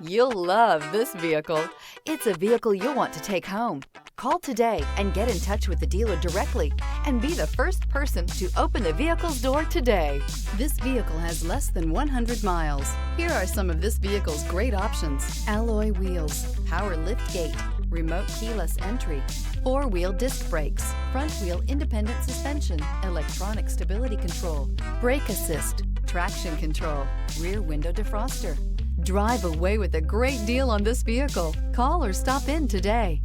You'll love this vehicle. It's a vehicle you'll want to take home. Call today and get in touch with the dealer directly and be the first person to open the vehicle's door today. This vehicle has less than 100 miles. Here are some of this vehicle's great options: alloy wheels, power lift gate, remote keyless entry, four-wheel disc brakes, front-wheel independent suspension, electronic stability control, brake assist, traction control, rear window defroster. Drive away with a great deal on this vehicle. Call or stop in today.